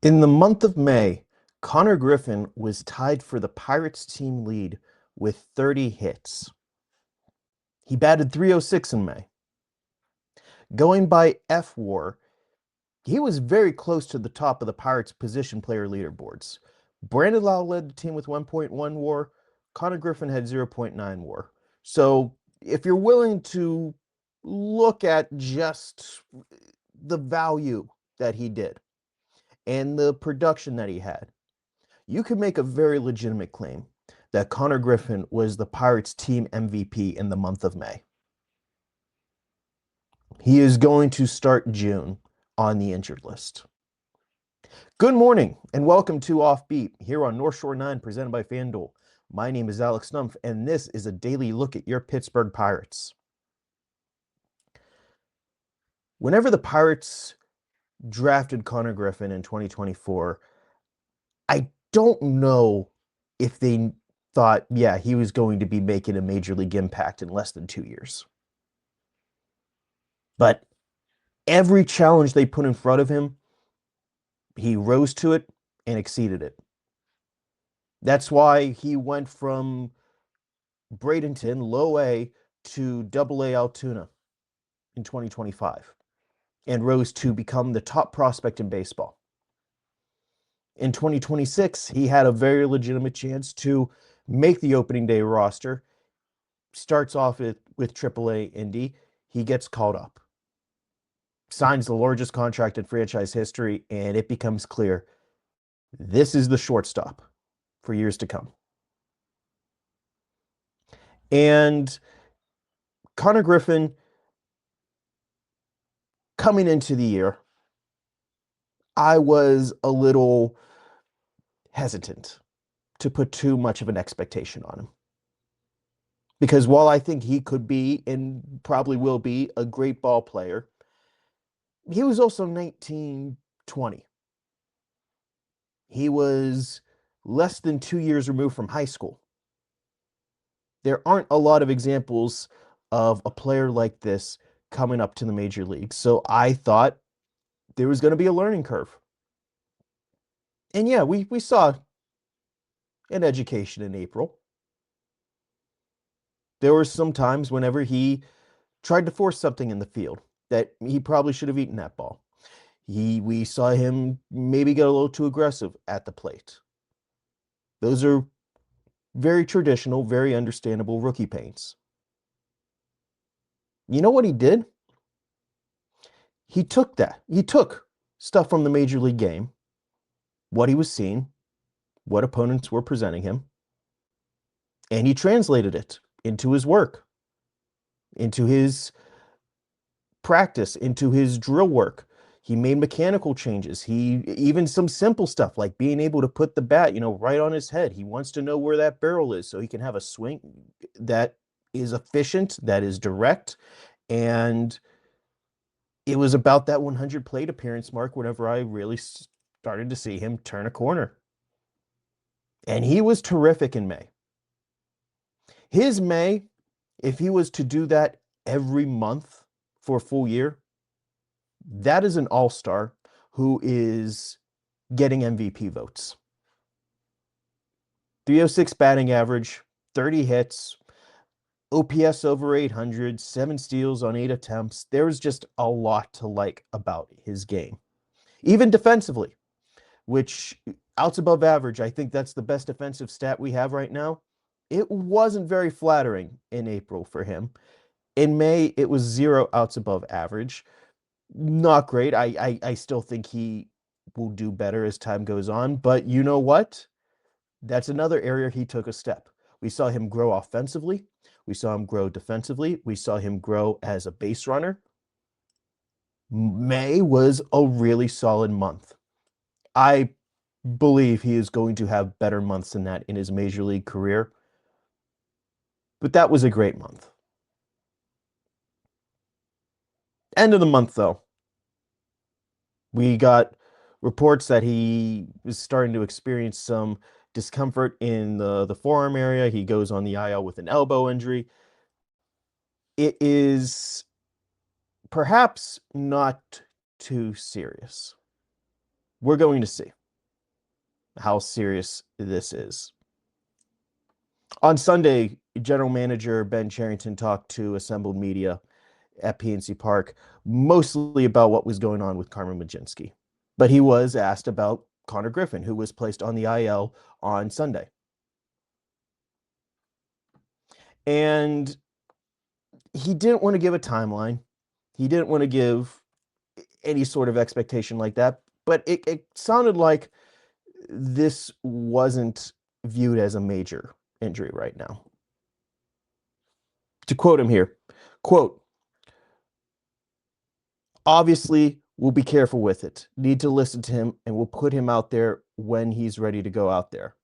In the month of May, Konnor Griffin was tied for the Pirates team lead with 30 hits. He batted .306 in May. Going by fWAR, he was very close to the top of the Pirates position player leaderboards. Brandon Lowe led the team with 1.1 WAR. Konnor Griffin had 0.9 WAR. So if you're willing to look at just the value that he did and the production that he had, you could make a very legitimate claim that Konnor Griffin was the Pirates team MVP in the month of May. He is going to start June on the injured list. Good morning and welcome to Offbeat here on North Shore 9 presented by FanDuel. My name is Alex Stumpf and this is a daily look at your Pittsburgh Pirates. Whenever the Pirates drafted Konnor Griffin in 2024, I don't know if they thought, yeah, he was going to be making a major league impact in less than 2 years. But every challenge they put in front of him, he rose to it and exceeded it. That's why he went from Bradenton, low A, to double A Altoona in 2025 and rose to become the top prospect in baseball. In 2026, he had a very legitimate chance to make the opening day roster. Starts off with AAA Indy. He gets called up. Signs the largest contract in franchise history, and it becomes clear this is the shortstop for years to come. And Konnor Griffin, coming into the year, I was a little hesitant to put too much of an expectation on him. Because while I think he could be and probably will be a great ball player, he was also 19, 20. He was less than 2 years removed from high school. There aren't a lot of examples of a player like this coming up to the major leagues. So I thought there was going to be a learning curve. And yeah, we saw an education in April. There were some times whenever he tried to force something in the field that he probably should have eaten that ball. We saw him maybe get a little too aggressive at the plate. Those are very traditional, very understandable rookie pains. You know what he did? He took stuff from the major league game, what he was seeing, what opponents were presenting him, and he translated it into his work, into his practice, into his drill work. He made mechanical changes. Even some simple stuff like being able to put the bat, right on his head. He wants to know where that barrel is so he can have a swing that is efficient, that is direct. And it was about that 100 plate appearance mark whenever I really started to see him turn a corner. And he was terrific in May. His May, if he was to do that every month for a full year, that is an all-star who is getting MVP votes. 306 batting average, 30 hits, OPS over 800, 7 steals on 8 attempts. There's just a lot to like about his game. Even defensively, which outs above average, I think that's the best defensive stat we have right now. It wasn't very flattering in April for him. In May, it was 0 outs above average. Not great. I still think he will do better as time goes on. But you know what? That's another area he took a step. We saw him grow offensively. We saw him grow defensively. We saw him grow as a base runner. May was a really solid month. I believe he is going to have better months than that in his major league career. But that was a great month. End of the month, though. We got reports that he was starting to experience some discomfort in the forearm area. He goes on the IL with an elbow injury. It is perhaps not too serious. We're going to see how serious this is. On Sunday, General Manager Ben Cherington talked to assembled media at PNC Park, mostly about what was going on with Carmen Mlodzinski. But he was asked about Konnor Griffin, who was placed on the IL on Sunday. And he didn't want to give a timeline. He didn't want to give any sort of expectation like that. But it sounded like this wasn't viewed as a major injury right now. To quote him here, quote, obviously, we'll be careful with it. Need to listen to him, and we'll put him out there when he's ready to go out there.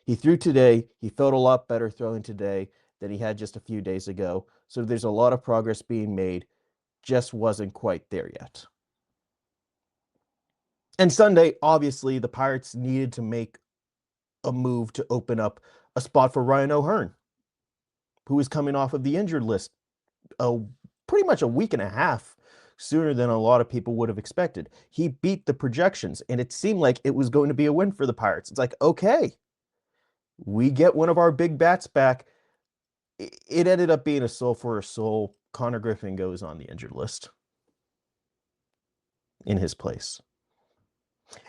He threw today. He felt a lot better throwing today than he had just a few days ago. So there's a lot of progress being made. Just wasn't quite there yet. And Sunday, obviously, the Pirates needed to make a move to open up a spot for Ryan O'Hearn, who was coming off of the injured list pretty much a week and a half sooner than a lot of people would have expected. He beat the projections, and it seemed like it was going to be a win for the Pirates. It's like, okay, we get one of our big bats back. It ended up being a soul for a soul. Konnor Griffin goes on the injured list in his place.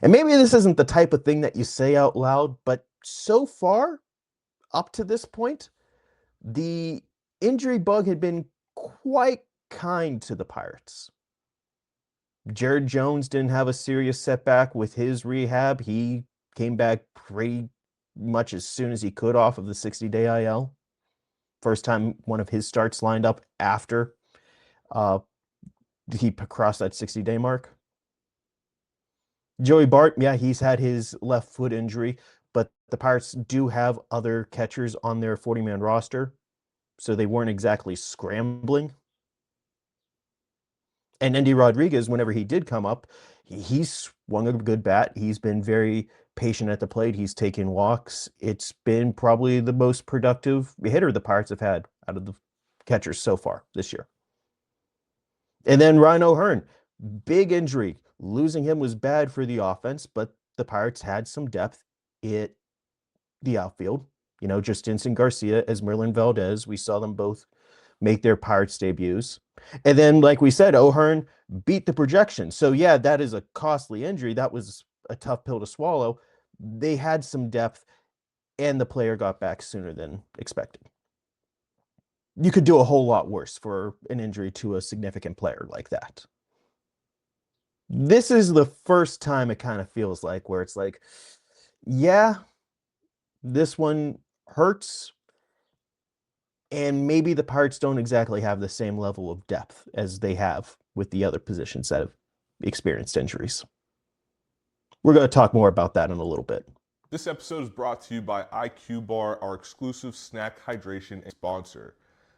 And maybe this isn't the type of thing that you say out loud, but so far, up to this point, the injury bug had been quite kind to the Pirates. Jared Jones didn't have a serious setback with his rehab. He came back pretty much as soon as he could off of the 60-day IL. First time one of his starts lined up after he crossed that 60-day mark. Joey Bart, yeah, he's had his left foot injury, but the Pirates do have other catchers on their 40-man roster, so they weren't exactly scrambling. And Endy Rodriguez, whenever he did come up, he swung a good bat. He's been very patient at the plate. He's taken walks. It's been probably the most productive hitter the Pirates have had out of the catchers so far this year. And then Ryan O'Hearn, big injury. Losing him was bad for the offense, but the Pirates had some depth at the outfield. You know, Justinson Garcia, Esmeralyn Valdez. We saw them both make their Pirates debuts. And then, like we said, O'Hearn beat the projection. So, yeah, that is a costly injury. That was a tough pill to swallow. They had some depth, and the player got back sooner than expected. You could do a whole lot worse for an injury to a significant player like that. This is the first time it kind of feels like where it's like, yeah, this one hurts, and maybe the Pirates don't exactly have the same level of depth as they have with the other positions that have experienced injuries. We're going to talk more about that in a little bit. This episode is brought to you by IQ Bar, our exclusive snack hydration sponsor.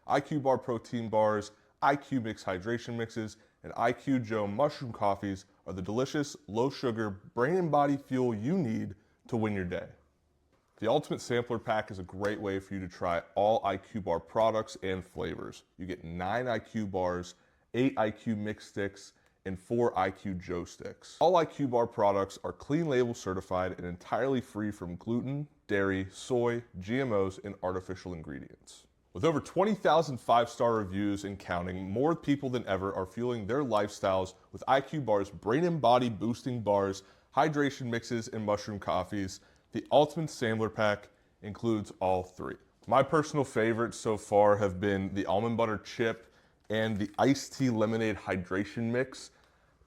IQ Bar protein bars, IQ Mix hydration mixes, and IQ Joe mushroom coffees are the delicious, low-sugar, brain and body fuel you need to win your day. The Ultimate Sampler Pack is a great way for you to try all IQ Bar products and flavors. You get 9 IQ bars, 8 IQ Mix sticks, and 4 IQ Joe sticks. All IQ Bar products are clean label certified and entirely free from gluten, dairy, soy, GMOs, and artificial ingredients. With over 20,000 5-star reviews and counting, more people than ever are fueling their lifestyles with IQ Bar's brain and body boosting bars, hydration mixes, and mushroom coffees. The Ultimate Sampler Pack includes all 3. My personal favorites so far have been the almond butter chip and the iced tea lemonade hydration mix.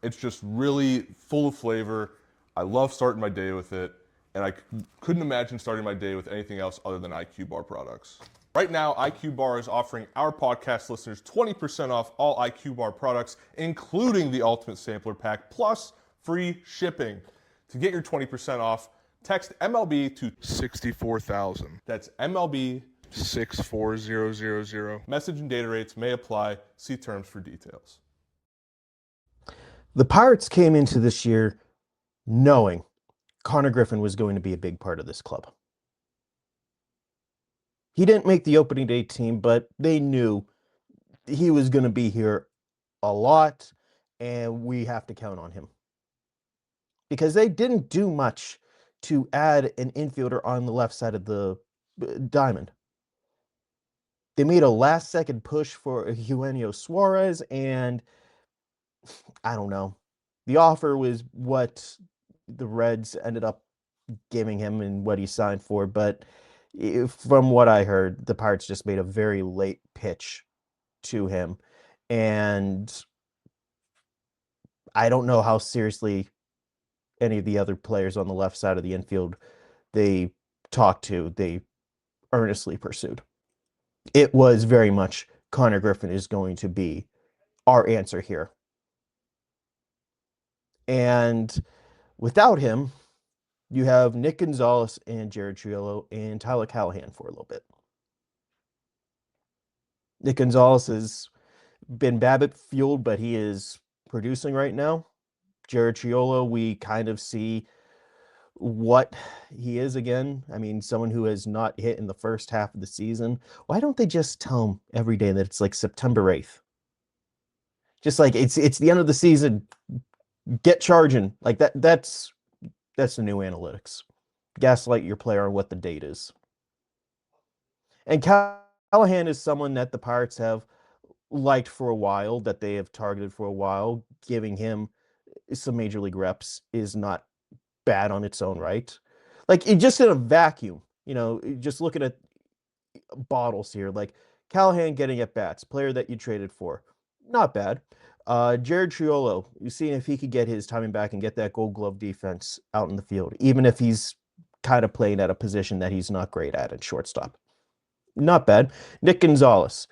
It's just really full of flavor. I love starting my day with it, and I couldn't imagine starting my day with anything else other than IQ Bar products. Right now, IQ Bar is offering our podcast listeners 20% off all IQ Bar products, including the Ultimate Sampler Pack, plus free shipping. To get your 20% off, text MLB to 64,000. That's MLB 64000. Message and data rates may apply. See terms for details. The Pirates came into this year knowing Konnor Griffin was going to be a big part of this club. He didn't make the opening day team, but they knew he was going to be here a lot, and we have to count on him. because they didn't do much to add an infielder on the left side of the diamond. They made a last-second push for Eugenio Suarez, and I don't know. The offer was what the Reds ended up giving him and what he signed for, but from what I heard, the Pirates just made a very late pitch to him, and I don't know how seriously any of the other players on the left side of the infield they talked to, they earnestly pursued. It was very much Konnor Griffin is going to be our answer here. And without him, you have Nick Gonzalez and Jared Triolo and Tyler Callahan for a little bit. Nick Gonzalez has been BABIP fueled, but he is producing right now. Jared Triolo, we kind of see what he is again. I mean, someone who has not hit in the first half of the season. Why don't they just tell him every day that it's like September 8th? Just like it's the end of the season. Get charging. Like that's the new analytics. Gaslight your player on what the date is. And Callahan is someone that the Pirates have liked for a while, that they have targeted for a while. Giving him some major league reps is not bad on its own right. Like it just in a vacuum, just looking at bottles here, like Callahan getting at bats, player that you traded for, not bad. Jared Triolo, you see if he could get his timing back and get that Gold Glove defense out in the field, even if he's kind of playing at a position that he's not great at shortstop. Not bad. Nick Gonzalez,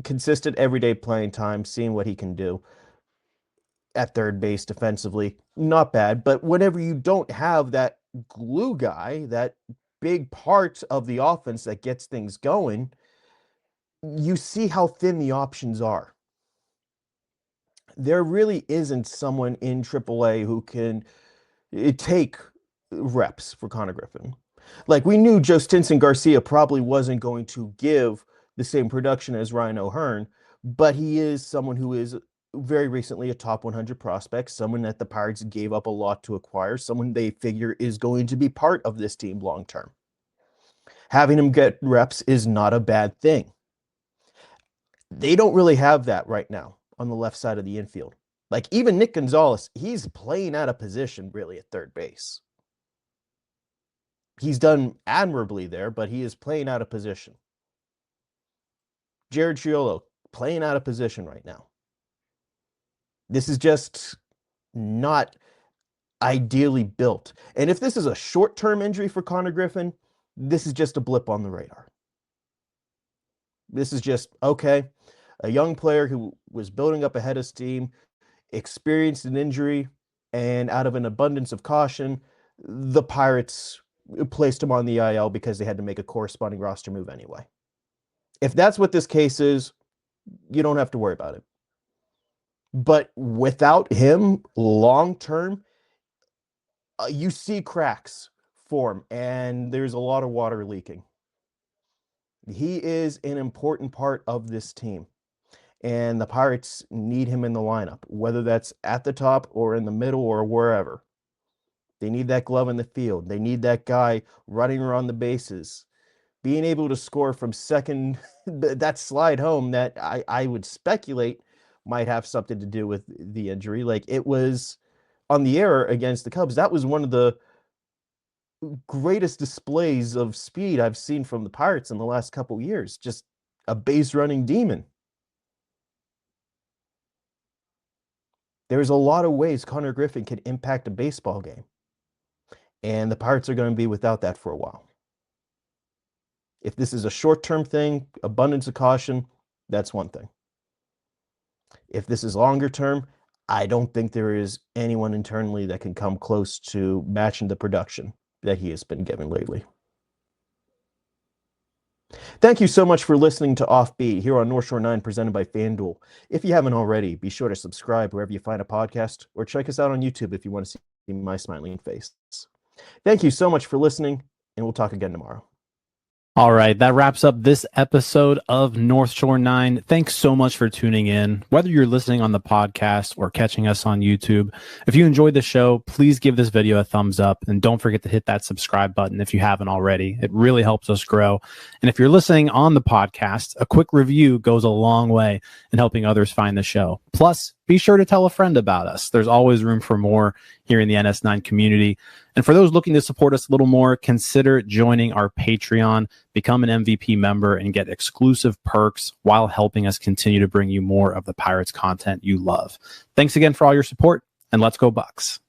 consistent everyday playing time, seeing what he can do at third base defensively, not bad. But whenever you don't have that glue guy, that big part of the offense that gets things going, you see how thin the options are. There really isn't someone in AAA who can take reps for Konnor Griffin. Like we knew Joe Stinson Garcia probably wasn't going to give the same production as Ryan O'Hearn, but he is someone who is very recently a top 100 prospect, someone that the Pirates gave up a lot to acquire, someone they figure is going to be part of this team long term. Having him get reps is not a bad thing. They don't really have that right now on the left side of the infield. Like even Nick Gonzalez, he's playing out of position really at third base. He's done admirably there, but he is playing out of position. Jared Triolo, playing out of position right now. This is just not ideally built. And if this is a short-term injury for Konnor Griffin, this is just a blip on the radar. This is just, okay, a young player who was building up ahead of steam, experienced an injury, and out of an abundance of caution, the Pirates placed him on the IL because they had to make a corresponding roster move anyway. If that's what this case is, you don't have to worry about it. But without him, long-term, you see cracks form, and there's a lot of water leaking. He is an important part of this team, and the Pirates need him in the lineup, whether that's at the top or in the middle or wherever. They need that glove in the field. They need that guy running around the bases, being able to score from second, that slide home that I would speculate might have something to do with the injury. Like it was on the error against the Cubs. That was one of the greatest displays of speed I've seen from the Pirates in the last couple years. Just a base running demon. There's a lot of ways Konnor Griffin can impact a baseball game. And the Pirates are going to be without that for a while. If this is a short-term thing, abundance of caution, that's one thing. If this is longer term, I don't think there is anyone internally that can come close to matching the production that he has been given lately. Thank you so much for listening to Offbeat here on North Shore 9 presented by FanDuel. If you haven't already, be sure to subscribe wherever you find a podcast or check us out on YouTube if you want to see my smiling face. Thank you so much for listening, and we'll talk again tomorrow. All right, that wraps up this episode of North Shore 9. Thanks so much for tuning in, whether you're listening on the podcast or catching us on YouTube. If you enjoyed the show, please give this video a thumbs up, and don't forget to hit that subscribe button if you haven't already. It really helps us grow. And if you're listening on the podcast, a quick review goes a long way in helping others find the show. Plus, be sure to tell a friend about us. There's always room for more here in the NS9 community. And for those looking to support us a little more, consider joining our Patreon, become an MVP member, and get exclusive perks while helping us continue to bring you more of the Pirates content you love. Thanks again for all your support, and let's go Bucks.